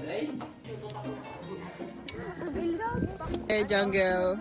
Hey, Jungle.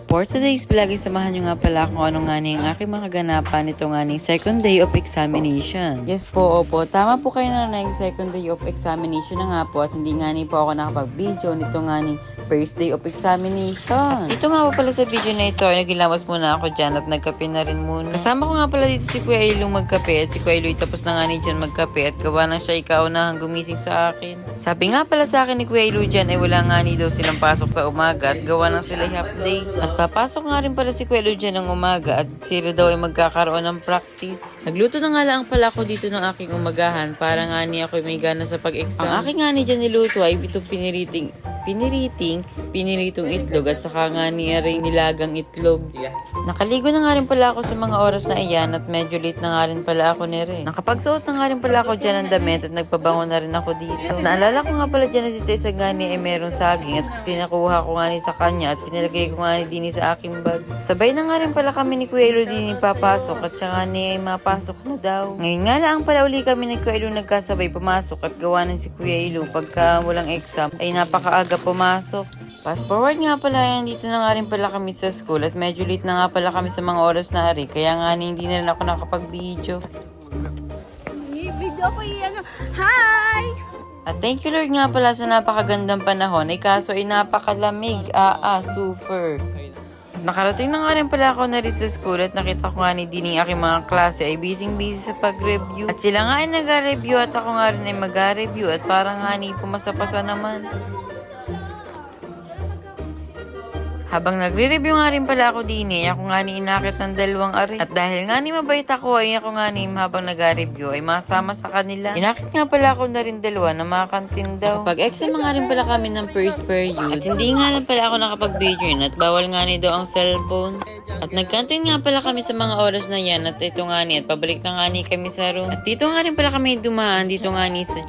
For today's vlog, samahan nyo nga pala kung ano nga ang aking mga ganapan nito nga second day of examination. Yes po, opo. Tama po kayo na second day of examination na nga po at hindi nga po ako nakapag-video nito nga first day of examination. At dito nga po pala sa video na ito ay nagilawas muna ako dyan at nagkape na rin muna. Kasama ko nga pala dito si Kuya Ilong magkape at si Kuya Ilong tapos na nga dyan magkape at gawa na siya ikaunahang gumising sa akin. Sabi nga pala sa akin ni Kuya Ilong dyan ay wala nga daw silang pasok sa umaga at gawa na sila half day. At papasok nga rin pala si Kuya Ilong dyan ng umaga at sila daw ay magkakaroon ng practice. Nagluto na nga lang pala ako dito ng aking umagahan para nga ako may gana sa pag-exam. Ang aking nga dyan niluto ay itong piniritong itlog at saka nga ring nilagang itlog. Nakaligo na nga rin pala ako sa mga oras na iyan at medyo late na nga rin pala ako Nakapagsuot na nga rin pala ako dyan ng damit at nagpabango na rin ako dito. Naalala ko nga pala dyan na si Tessa Gani ay merong saging at pinakuha ko nga sa kanya at pinilagay ko nga din sa aking bag. Sabay na nga rin pala kami ni Kuya Ilo din papasok at saka ay mapasok na daw. Ngayon nga lang pala uli kami ni Kuya Ilo nagkasabay pumasok at gawa ng si Kuya Ilo pagka walang exam ay napakaaga pumasok. Fast forward nga pala yan, dito na nga rin pala kami sa school at medyo late na nga pala kami sa mga oras na ari kaya nga hindi na rin ako nakapag-video. Video ko yan. Hi! At thank you Lord nga pala sa napakagandang panahon ay kaso ay napakalamig. Super. Nakarating na nga rin pala ako na rin sa school at nakita ko nga ni Dini aking mga klase ay busy sa pag-review. At sila nga ay nag-review at ako nga rin ay mag-review at parang nga pumasa-pasa naman. Habang nagre-review nga rin pala ako din ako nga inakit ng dalawang ari. At dahil nga mabait ako ay ako nga habang nag-review ay masama sa kanila. Inakit nga pala ako na rin dalawa na makakantin daw. Pag-exam nga rin pala kami ng first period. At hindi nga rin pala ako nakapag-video yun at bawal nga daw ang cellphone. At nagkantin nga pala kami sa mga oras na yan at ito nga at pabalik na nga kami sa room. At dito nga rin pala kami dumaan dito nga sa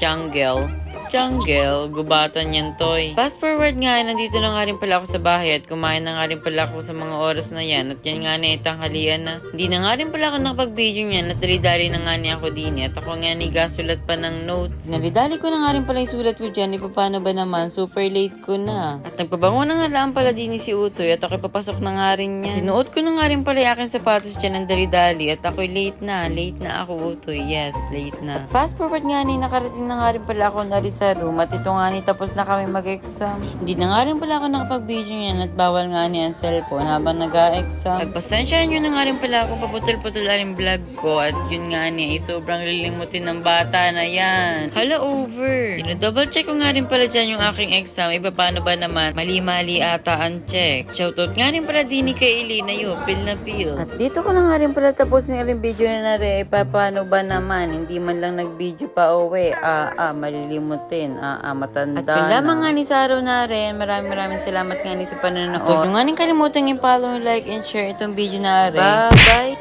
Jungle, gubatan yan toy. Fast forward nga, nandito na nga rin pala ako sa bahay at kumain na nga rin pala ako sa mga oras na yan at yan nga tanghalian na. Hindi na nga rin pala ako nakapag-video niyan at dalidali na nga ako din at ako nga gasulat pa ng notes. Nalidali ko na nga rin pala yung sulat ko dyan, paano ba naman, super late ko na. At nagpabango na nga lang pala din si Utoy at ako papasok na nga rin niya. Sinuot ko na nga rin pala yung aking sapatos dyan ng dalidali at ako late na ako Utoy, yes, late na. At fast forward nga nakarating na nga rin pala ako na rin sa room at ito nga tapos na kami mag-exam. Hindi na nga rin pala ako nakapag-video yan at bawal nga ang cellphone habang nag-exam. Pagpasensyahan nyo na nga rin pala ako paputol-putol ang vlog ko at yun nga ay sobrang lilimutin ng bata na yan. Hala over. Double check ko nga rin pala dyan yung aking exam. Paano ba naman? Mali-mali ata ang check. Shoutout nga rin pala din kay Elena pil na pil. At dito ko na nga rin pala tapusin yung video na rin. Paano ba naman? Hindi man lang nag-video pa uwi. Malilimutin. Matanda at yun lamang nga sa araw na rin. Maraming salamat nga sa panonood. Huwag nyo nga kalimutan i-follow, like, and share itong video na rin. Bye!